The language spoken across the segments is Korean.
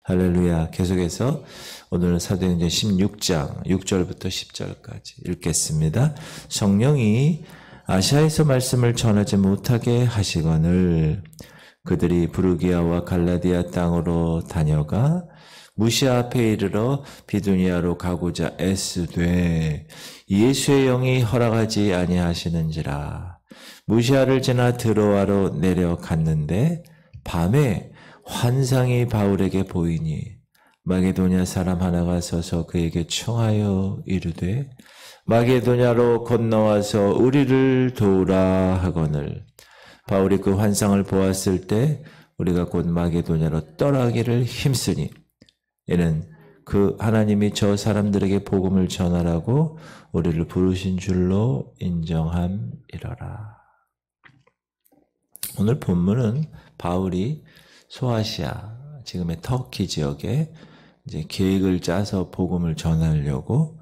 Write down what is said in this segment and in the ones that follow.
할렐루야. 계속해서 오늘은 사도행전 16장 6절부터 10절까지 읽겠습니다. 성령이 아시아에서 말씀을 전하지 못하게 하시거늘 그들이 부르기아와 갈라디아 땅으로 다녀가 무시아 앞에 이르러 비두니아로 가고자 애쓰되 예수의 영이 허락하지 아니하시는지라. 무시아를 지나 드로아로 내려갔는데 밤에 환상이 바울에게 보이니 마게도냐 사람 하나가 서서 그에게 청하여 이르되 마게도냐로 건너와서 우리를 도우라 하거늘 바울이 그 환상을 보았을 때 우리가 곧 마게도냐로 떠나기를 힘쓰니 이는 그 하나님이 저 사람들에게 복음을 전하라고 우리를 부르신 줄로 인정함이러라. 오늘 본문은 바울이 소아시아, 지금의 터키 지역에 이제 계획을 짜서 복음을 전하려고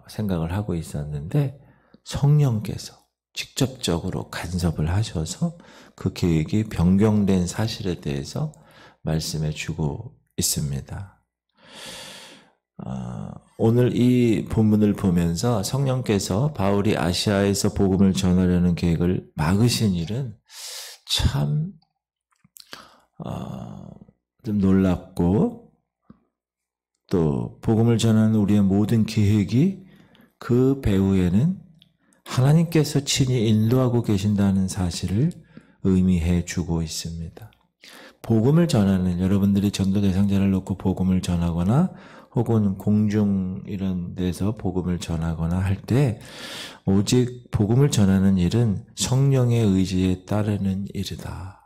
생각을 하고 있었는데 성령께서 직접적으로 간섭을 하셔서 그 계획이 변경된 사실에 대해서 말씀해 주고 있습니다. 오늘 이 본문을 보면서 성령께서 바울이 아시아에서 복음을 전하려는 계획을 막으신 일은 참 좀 놀랍고 또 복음을 전하는 우리의 모든 계획이 그 배후에는 하나님께서 친히 인도하고 계신다는 사실을 의미해 주고 있습니다. 복음을 전하는 여러분들이 전도 대상자를 놓고 복음을 전하거나 혹은 공중 이런 데서 복음을 전하거나 할 때 오직 복음을 전하는 일은 성령의 의지에 따르는 일이다.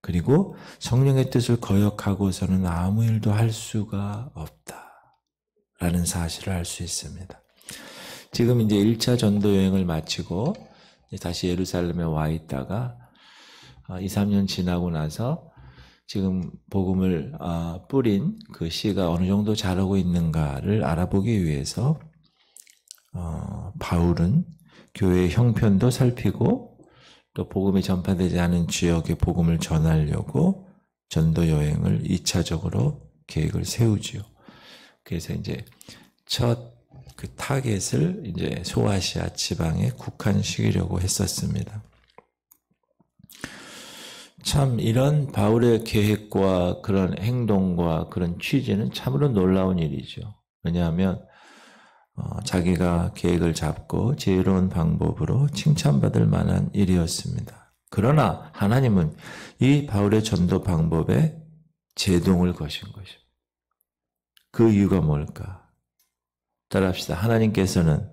그리고 성령의 뜻을 거역하고서는 아무 일도 할 수가 없다라는 사실을 알 수 있습니다. 지금 이제 1차 전도 여행을 마치고 다시 예루살렘에 와 있다가 2, 3년 지나고 나서 지금 복음을 뿌린 그 씨가 어느 정도 자라고 있는가를 알아보기 위해서 바울은 교회의 형편도 살피고 또 복음이 전파되지 않은 지역에 복음을 전하려고 전도 여행을 2차적으로 계획을 세우지요. 그래서 이제 첫 그 타겟을 이제 소아시아 지방에 국한시키려고 했었습니다. 참 이런 바울의 계획과 그런 행동과 그런 취지는 참으로 놀라운 일이죠. 왜냐하면 자기가 계획을 잡고 지혜로운 방법으로 칭찬받을 만한 일이었습니다. 그러나 하나님은 이 바울의 전도 방법에 제동을 거신 것입니다. 그 이유가 뭘까? 따라합시다. 하나님께서는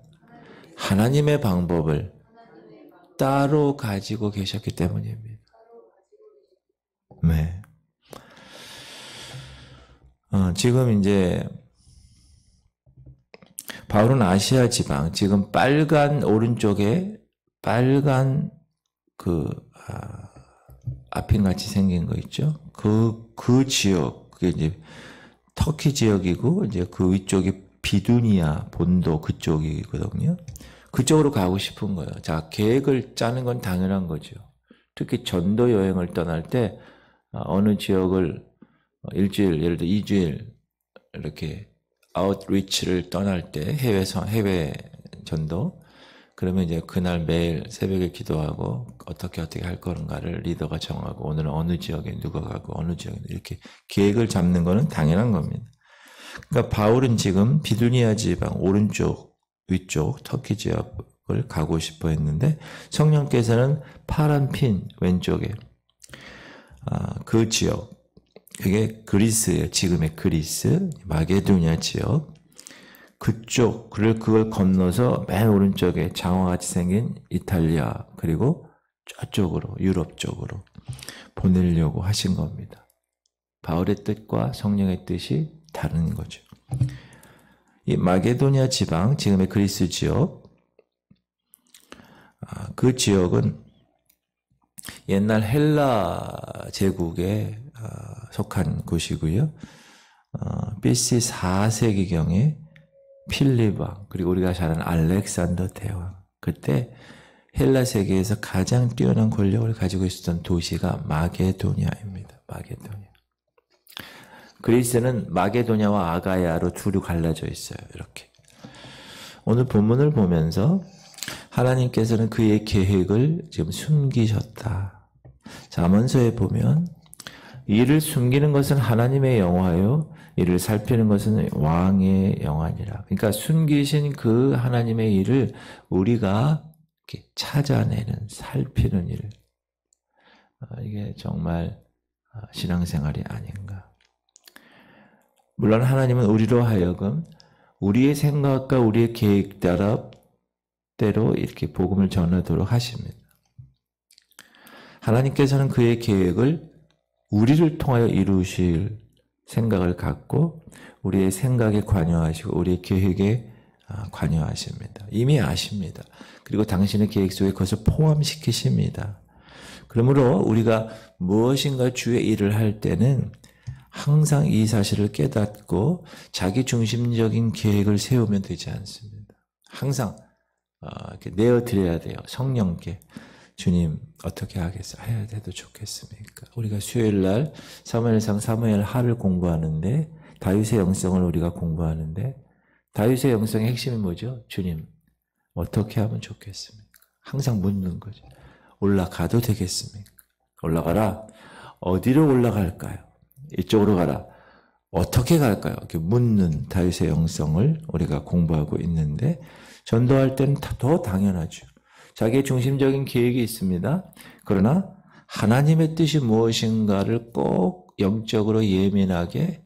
하나님의 방법을 따로 가지고 계셨기 때문입니다. 네. 지금 이제 바울은 아시아 지방, 지금 빨간 오른쪽에 빨간 앞핀같이 생긴 거 있죠? 그 지역, 그게 이제 터키 지역이고, 이제 그 위쪽이 비두니아 본도 그쪽이거든요. 그쪽으로 가고 싶은 거예요. 자, 계획을 짜는 건 당연한 거죠. 특히 전도 여행을 떠날 때 어느 지역을 일주일, 예를 들어 2주일 이렇게 아웃리치를 떠날 때 해외 전도 그러면 이제 그날 매일 새벽에 기도하고 어떻게 할 건가를 리더가 정하고 오늘은 어느 지역에 누가 가고 어느 지역에 이렇게 계획을 잡는 거는 당연한 겁니다. 그러니까 바울은 지금 비두니아 지방 오른쪽 위쪽 터키 지역을 가고 싶어 했는데 성령께서는 파란 핀 왼쪽에 그 지역 그게 그리스예요. 지금의 그리스 마게도냐 지역 그걸 건너서 맨 오른쪽에 장화같이 생긴 이탈리아 그리고 저쪽으로 유럽 쪽으로 보내려고 하신 겁니다. 바울의 뜻과 성령의 뜻이 다른 거죠. 이 마게도냐 지방 지금의 그리스 지역 그 지역은 옛날 헬라 제국에 속한 곳이고요. BC 4세기경에 필립 왕 그리고 우리가 잘 아는 알렉산더 대왕 그때 헬라 세계에서 가장 뛰어난 권력을 가지고 있었던 도시가 마게도냐입니다. 마게도냐. 그리스는 마게도냐와 아가야로 두루 갈라져 있어요. 이렇게. 오늘 본문을 보면서 하나님께서는 그의 계획을 지금 숨기셨다. 잠언서에 보면 이를 숨기는 것은 하나님의 영화요, 이를 살피는 것은 왕의 영화니라. 그러니까 숨기신 그 하나님의 일을 우리가 이렇게 찾아내는, 살피는 일. 이게 정말 신앙생활이 아닌가. 물론 하나님은 우리로 하여금 우리의 생각과 우리의 계획 대로 이렇게 복음을 전하도록 하십니다. 하나님께서는 그의 계획을 우리를 통하여 이루실 생각을 갖고 우리의 생각에 관여하시고 우리의 계획에 관여하십니다. 이미 아십니다. 그리고 당신의 계획 속에 그것을 포함시키십니다. 그러므로 우리가 무엇인가 주의 일을 할 때는 항상 이 사실을 깨닫고 자기 중심적인 계획을 세우면 되지 않습니다. 항상 이렇게 내어드려야 돼요. 성령께. 주님 어떻게 하겠어? 해야 돼도 좋겠습니까? 우리가 수요일날 사무엘상 사무엘 하를 공부하는데 다윗의 영성을 우리가 공부하는데 다윗의 영성의 핵심이 뭐죠? 주님 어떻게 하면 좋겠습니까? 항상 묻는 거죠. 올라가도 되겠습니까? 올라가라. 어디로 올라갈까요? 이쪽으로 가라. 어떻게 갈까요? 이렇게 묻는 다윗의 영성을 우리가 공부하고 있는데 전도할 때는 더 당연하죠. 자기의 중심적인 계획이 있습니다. 그러나 하나님의 뜻이 무엇인가를 꼭 영적으로 예민하게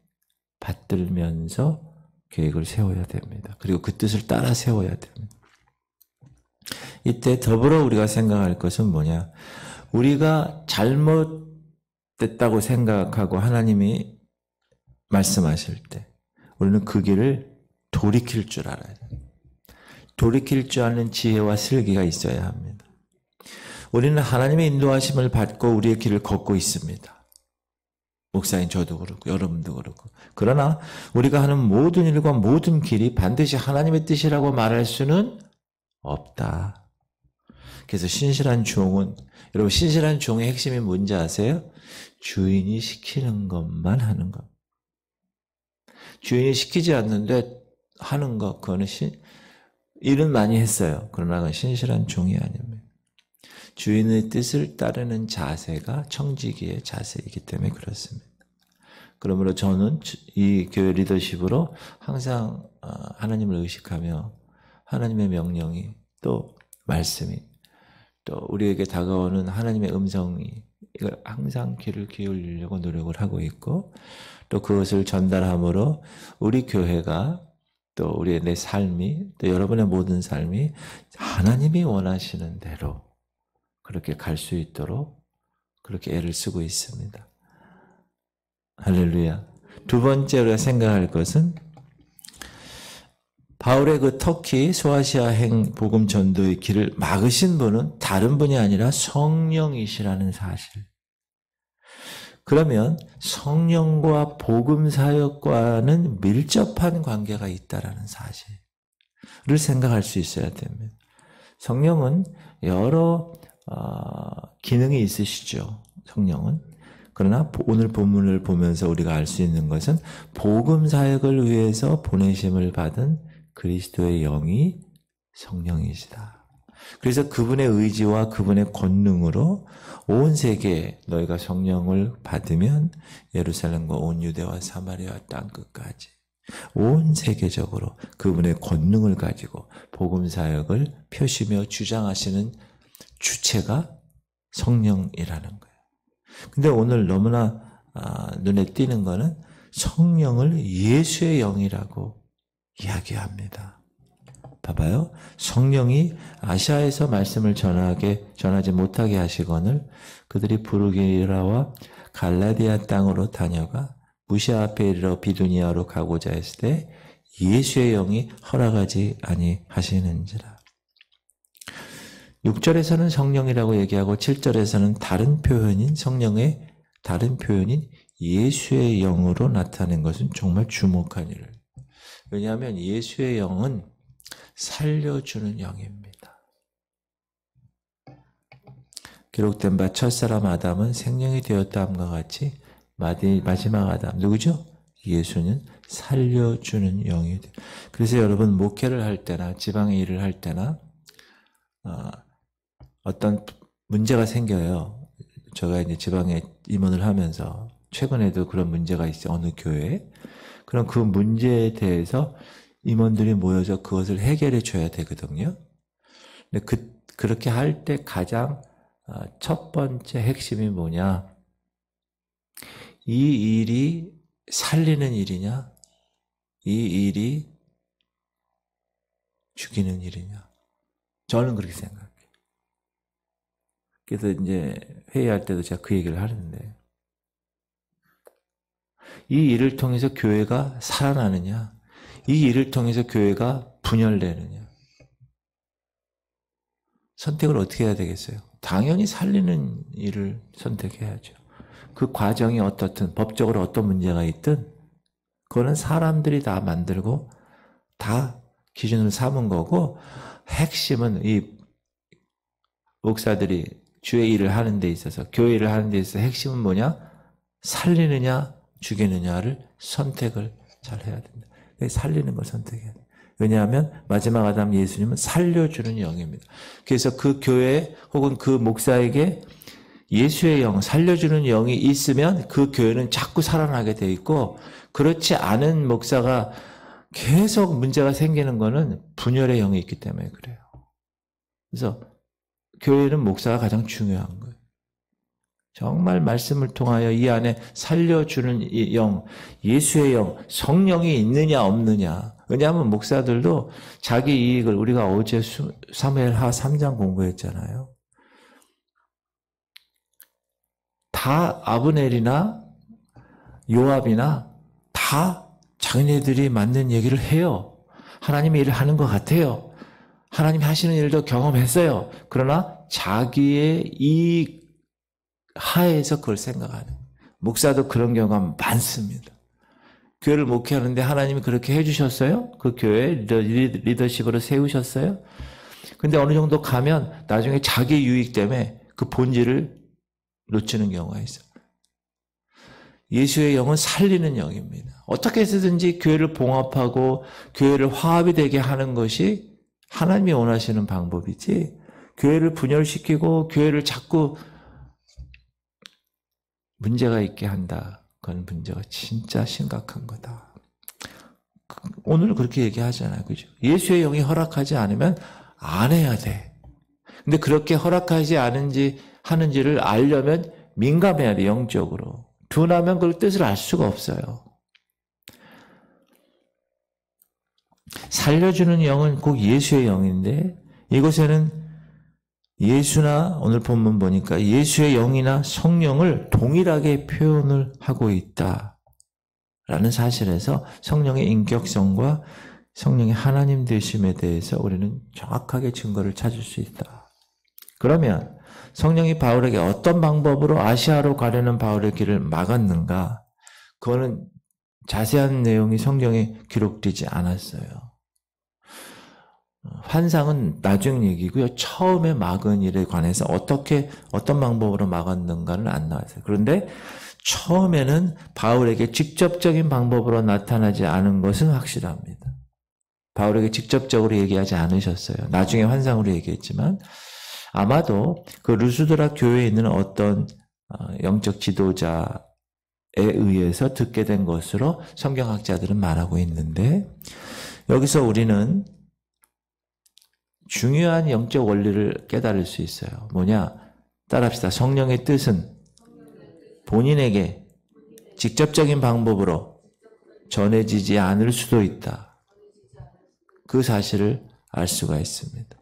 받들면서 계획을 세워야 됩니다. 그리고 그 뜻을 따라 세워야 됩니다. 이때 더불어 우리가 생각할 것은 뭐냐? 우리가 잘못됐다고 생각하고 하나님이 말씀하실 때 우리는 그 길을 돌이킬 줄 알아야 돼요. 돌이킬 줄 아는 지혜와 슬기가 있어야 합니다. 우리는 하나님의 인도하심을 받고 우리의 길을 걷고 있습니다. 목사인 저도 그렇고 여러분도 그렇고. 그러나 우리가 하는 모든 일과 모든 길이 반드시 하나님의 뜻이라고 말할 수는 없다. 그래서 신실한 종은, 여러분 신실한 종의 핵심이 뭔지 아세요? 주인이 시키는 것만 하는 것. 주인이 시키지 않는데 하는 것, 그거는 일은 많이 했어요. 그러나 그건 신실한 종이 아닙니다. 주인의 뜻을 따르는 자세가 청지기의 자세이기 때문에 그렇습니다. 그러므로 저는 이 교회 리더십으로 항상 하나님을 의식하며 하나님의 명령이 또 말씀이 또 우리에게 다가오는 하나님의 음성이 이걸 항상 귀를 기울이려고 노력을 하고 있고 또 그것을 전달함으로 우리 교회가 또 우리의 내 삶이 또 여러분의 모든 삶이 하나님이 원하시는 대로 그렇게 갈 수 있도록 그렇게 애를 쓰고 있습니다. 할렐루야. 두 번째 우리가 생각할 것은 바울의 그 터키 소아시아행 복음 전도의 길을 막으신 분은 다른 분이 아니라 성령이시라는 사실. 그러면 성령과 복음 사역과는 밀접한 관계가 있다라는 사실을 생각할 수 있어야 됩니다. 성령은 여러 기능이 있으시죠. 성령은. 그러나 오늘 본문을 보면서 우리가 알 수 있는 것은 복음 사역을 위해서 보내심을 받은 그리스도의 영이 성령이시다. 그래서 그분의 의지와 그분의 권능으로 온 세계에 너희가 성령을 받으면 예루살렘과 온 유대와 사마리아 땅끝까지 온 세계적으로 그분의 권능을 가지고 복음 사역을 펴시며 주장하시는 주체가 성령이라는 거예요. 근데 오늘 너무나 눈에 띄는 거는 성령을 예수의 영이라고 이야기합니다. 봐봐요. 성령이 아시아에서 말씀을 전하지 못하게 하시거늘 그들이 부르기라와 갈라디아 땅으로 다녀가 무시아 앞에 이르러 비두니아로 가고자 했을 때 예수의 영이 허락하지 아니하시는지라. 6절에서는 성령이라고 얘기하고 7절에서는 다른 표현인 성령의 다른 표현인 예수의 영으로 나타낸 것은 정말 주목한 일을. 왜냐하면 예수의 영은 살려주는 영입니다. 기록된 바 첫사람 아담은 생명이 되었다함과 같이 마지막 아담 누구죠? 예수는 살려주는 영이 돼. 그래서 여러분 목회를 할 때나 지방의 일을 할 때나 어떤 문제가 생겨요. 제가 이제 지방에 임원을 하면서 최근에도 그런 문제가 있어요. 어느 교회에. 그럼 그 문제에 대해서 임원들이 모여서 그것을 해결해 줘야 되거든요. 근데 그렇게 할 때 가장 첫 번째 핵심이 뭐냐? 이 일이 살리는 일이냐? 이 일이 죽이는 일이냐? 저는 그렇게 생각해요. 그래서 이제 회의할 때도 제가 그 얘기를 하는데, 이 일을 통해서 교회가 살아나느냐? 이 일을 통해서 교회가 분열되느냐? 선택을 어떻게 해야 되겠어요? 당연히 살리는 일을 선택해야죠. 그 과정이 어떻든 법적으로 어떤 문제가 있든 그거는 사람들이 다 만들고 다 기준으로 삼은 거고, 핵심은 이 목사들이 주의 일을 하는 데 있어서, 교회 일을 하는 데 있어서 핵심은 뭐냐? 살리느냐 죽이느냐를 선택을 잘 해야 된다. 살리는 걸 선택해야 돼요. 왜냐하면 마지막 아담 예수님은 살려주는 영입니다. 그래서 그 교회 혹은 그 목사에게 예수의 영, 살려주는 영이 있으면 그 교회는 자꾸 살아나게 돼 있고, 그렇지 않은 목사가 계속 문제가 생기는 거는 분열의 영이 있기 때문에 그래요. 그래서 교회는 목사가 가장 중요한 거예요. 정말 말씀을 통하여 이 안에 살려주는 이 영, 예수의 영, 성령이 있느냐 없느냐. 왜냐하면 목사들도 자기 이익을, 우리가 어제 사무엘하 3장 공부했잖아요. 다 아브넬이나 요압이나 다 자기네들이 맞는 얘기를 해요. 하나님의 일을 하는 것 같아요. 하나님이 하시는 일도 경험했어요. 그러나 자기의 이익 하에서 그걸 생각하는. 목사도 그런 경우가 많습니다. 교회를 목회하는데 하나님이 그렇게 해주셨어요? 그 교회 리더십으로 세우셨어요? 근데 어느 정도 가면 나중에 자기 유익 때문에 그 본질을 놓치는 경우가 있어요. 예수의 영은 살리는 영입니다. 어떻게 해서든지 교회를 봉합하고 교회를 화합이 되게 하는 것이 하나님이 원하시는 방법이지, 교회를 분열시키고 교회를 자꾸 문제가 있게 한다. 그건 문제가 진짜 심각한 거다. 오늘 그렇게 얘기하잖아요. 그죠? 예수의 영이 허락하지 않으면 안 해야 돼. 근데 그렇게 허락하지 하는지를 알려면 민감해야 돼, 영적으로. 둔하면 그 뜻을 알 수가 없어요. 살려주는 영은 꼭 예수의 영인데, 이곳에는 예수나 오늘 본문 보니까 예수의 영이나 성령을 동일하게 표현을 하고 있다라는 사실에서 성령의 인격성과 성령의 하나님 되심에 대해서 우리는 정확하게 증거를 찾을 수 있다. 그러면 성령이 바울에게 어떤 방법으로 아시아로 가려는 바울의 길을 막았는가? 그거는 자세한 내용이 성경에 기록되지 않았어요. 환상은 나중 얘기고요. 처음에 막은 일에 관해서 어떤 방법으로 막았는가는 안 나왔어요. 그런데 처음에는 바울에게 직접적인 방법으로 나타나지 않은 것은 확실합니다. 바울에게 직접적으로 얘기하지 않으셨어요. 나중에 환상으로 얘기했지만, 아마도 그 루스드라 교회에 있는 어떤 영적 지도자에 의해서 듣게 된 것으로 성경학자들은 말하고 있는데, 여기서 우리는 중요한 영적 원리를 깨달을 수 있어요. 뭐냐? 따라합시다. 성령의 뜻은 본인에게 직접적인 방법으로 전해지지 않을 수도 있다. 그 사실을 알 수가 있습니다.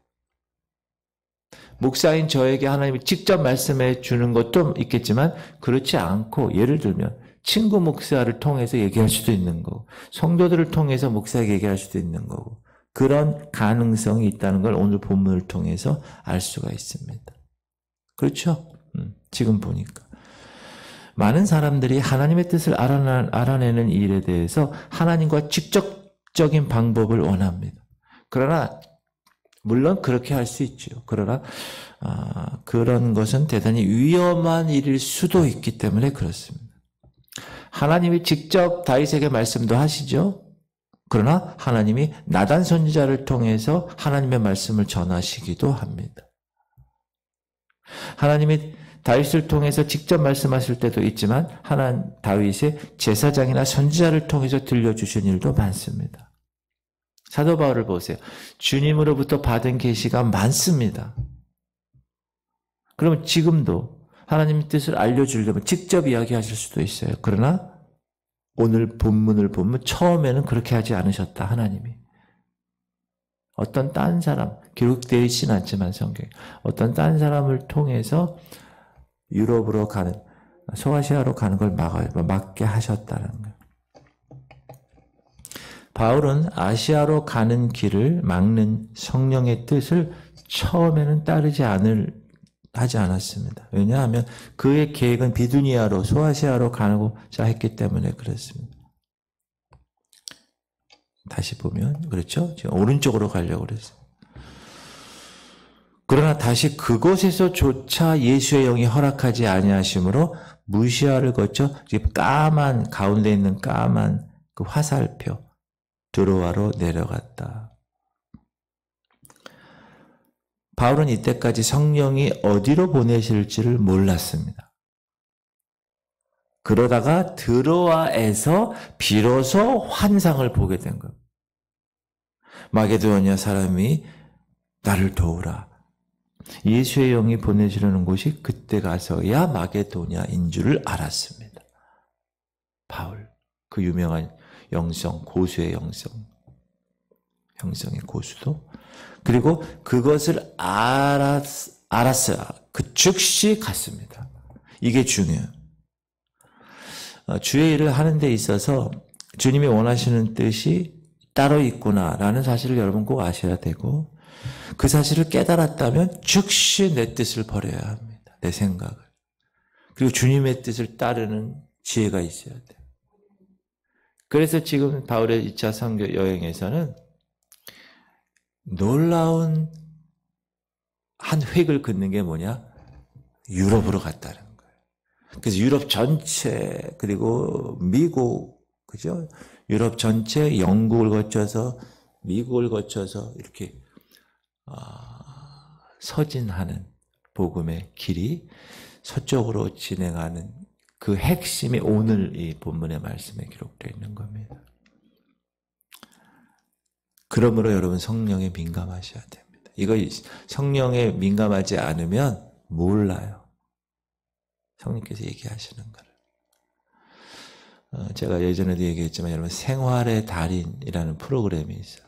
목사인 저에게 하나님이 직접 말씀해 주는 것도 있겠지만, 그렇지 않고, 예를 들면 친구 목사를 통해서 얘기할 수도 있는 거고, 성도들을 통해서 목사에게 얘기할 수도 있는 거고, 그런 가능성이 있다는 걸 오늘 본문을 통해서 알 수가 있습니다. 그렇죠? 지금 보니까. 많은 사람들이 하나님의 뜻을 알아내는 일에 대해서 하나님과 직접적인 방법을 원합니다. 그러나 물론 그렇게 할 수 있죠. 그러나 그런 것은 대단히 위험한 일일 수도 있기 때문에 그렇습니다. 하나님이 직접 다윗에게 말씀도 하시죠. 그러나 하나님이 나단 선지자를 통해서 하나님의 말씀을 전하시기도 합니다. 하나님이 다윗을 통해서 직접 말씀하실 때도 있지만 다윗의 제사장이나 선지자를 통해서 들려주신 일도 많습니다. 사도 바울을 보세요. 주님으로부터 받은 계시가 많습니다. 그러면 지금도 하나님의 뜻을 알려주려면 직접 이야기하실 수도 있어요. 그러나 오늘 본문을 보면 처음에는 그렇게 하지 않으셨다. 하나님이. 어떤 딴 사람, 기록되어 있지는 않지만 성경에 어떤 딴 사람을 통해서 유럽으로 가는, 소아시아로 가는 걸 막게 하셨다는 거예요. 바울은 아시아로 가는 길을 막는 성령의 뜻을 처음에는 하지 않았습니다. 왜냐하면 그의 계획은 비두니아로, 소아시아로 가고자 했기 때문에 그렇습니다. 다시 보면, 그렇죠? 지금 오른쪽으로 가려고 그랬어요. 그러나 다시 그곳에서조차 예수의 영이 허락하지 아니하심으로 무시아를 거쳐 까만, 가운데 있는 까만 그 화살표, 드로아로 내려갔다. 바울은 이때까지 성령이 어디로 보내실지를 몰랐습니다. 그러다가 드로아에서 비로소 환상을 보게 된 겁니다. 마게도냐 사람이 나를 도우라. 예수의 영이 보내시려는 곳이 그때 가서야 마게도냐인 줄을 알았습니다. 바울, 그 유명한 영성, 고수의 영성의 고수도. 그리고 그것을 알았어요. 그 즉시 갔습니다. 이게 중요해요. 주의 일을 하는 데 있어서 주님이 원하시는 뜻이 따로 있구나라는 사실을 여러분 꼭 아셔야 되고, 그 사실을 깨달았다면 즉시 내 뜻을 버려야 합니다. 내 생각을. 그리고 주님의 뜻을 따르는 지혜가 있어야 돼요. 그래서 지금 바울의 2차 선교 여행에서는 놀라운 한 획을 긋는 게 뭐냐? 유럽으로 갔다는 거예요. 그래서 유럽 전체, 그리고 미국, 그죠? 유럽 전체, 영국을 거쳐서, 미국을 거쳐서 이렇게 서진하는 복음의 길이 서쪽으로 진행하는 그 핵심이 오늘 이 본문의 말씀에 기록되어 있는 겁니다. 그러므로 여러분 성령에 민감하셔야 됩니다. 이거 성령에 민감하지 않으면 몰라요. 성령께서 얘기하시는 거를. 제가 예전에도 얘기했지만 여러분 생활의 달인이라는 프로그램이 있어요.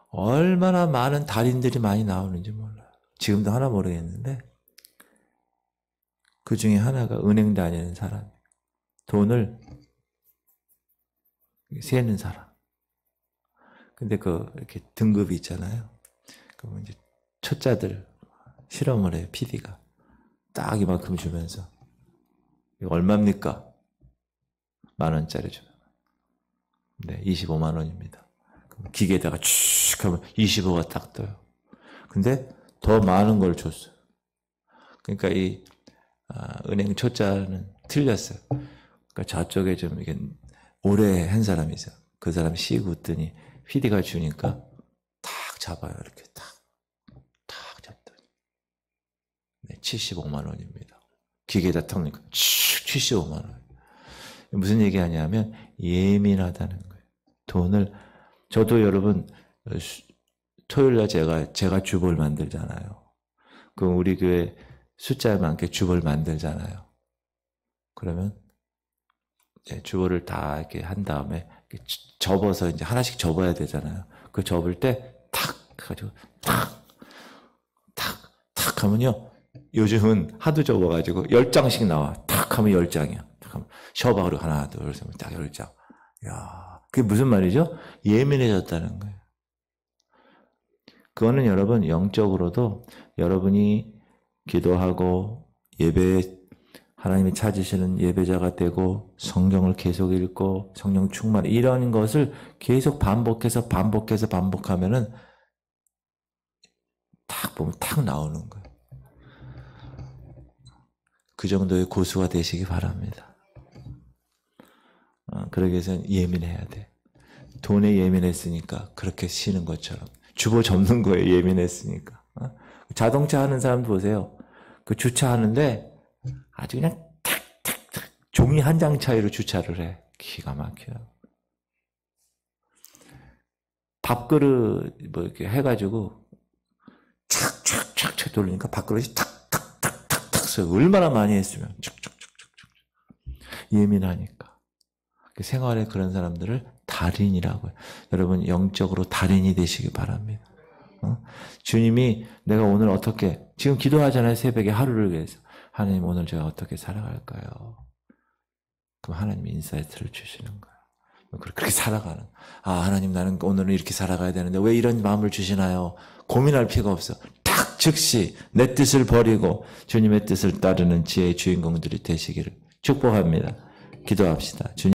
얼마나 많은 달인들이 많이 나오는지 몰라요. 지금도 하나 모르겠는데 그 중에 하나가 은행 다니는 사람, 돈을 세는 사람. 근데 이렇게 등급이 있잖아요. 그러면 이제 초짜들 실험을 해요. PD가 딱 이만큼 주면서 이거 얼마입니까? 10,000원짜리 주면 네, 25만 원입니다. 그럼 기계에다가 쭉 하면 25가 딱 떠요. 근데 더 많은 걸 줬어요. 그러니까 이 은행 초짜는 틀렸어요. 그러니까 저쪽에 좀 이게 오래 한 사람이 있어요. 그 사람 씩 웃더니 PD가 주니까 탁 잡아요. 이렇게 탁 잡더니 네, 75만 원입니다. 기계에다 탁니까 75만 원. 무슨 얘기하냐면 예민하다는 거예요. 돈을 저도 여러분 토요일날 제가 주보를 만들잖아요. 그럼 우리 교회 숫자에 맞게 주보를 만들잖아요. 그러면 주보를 다 이렇게 한 다음에 이렇게 접어서 이제 하나씩 접어야 되잖아요. 그 접을 때 탁 해가지고 탁 하면요. 요즘은 하도 접어가지고 10장씩 나와. 탁 하면 10장이야. 탁 하면 셔박으로 하나, 둘, 셋, 딱 10장. 야, 그게 무슨 말이죠? 예민해졌다는 거예요. 그거는 여러분 영적으로도 여러분이 기도하고 하나님이 찾으시는 예배자가 되고 성경을 계속 읽고 성령 충만 이런 것을 계속 반복하면은 탁 보면 탁 나오는 거예요. 그 정도의 고수가 되시기 바랍니다. 그러기 위해서는 예민해야 돼. 돈에 예민했으니까 그렇게 쉬는 것처럼. 주보 접는 거에 예민했으니까. 자동차 하는 사람 보세요. 그 주차하는데 아주 그냥 탁탁탁 종이 한 장 차이로 주차를 해. 기가 막혀요. 밥그릇 뭐 이렇게 해가지고 착착착착 돌리니까 밥그릇이 탁탁탁탁탁 써요. 얼마나 많이 했으면 착착착착착 예민하니까. 생활에 그런 사람들을 달인이라고 해요. 여러분 영적으로 달인이 되시기 바랍니다. 주님이 내가 오늘 어떻게 지금 기도하잖아요. 새벽에 하루를 위해서. 하나님 오늘 제가 어떻게 살아갈까요? 그럼 하나님 인사이트를 주시는 거예요. 그렇게 살아가는. 하나님 나는 오늘은 이렇게 살아가야 되는데 왜 이런 마음을 주시나요? 고민할 필요가 없어. 딱 즉시 내 뜻을 버리고 주님의 뜻을 따르는 지혜의 주인공들이 되시기를 축복합니다. 기도합시다. 주님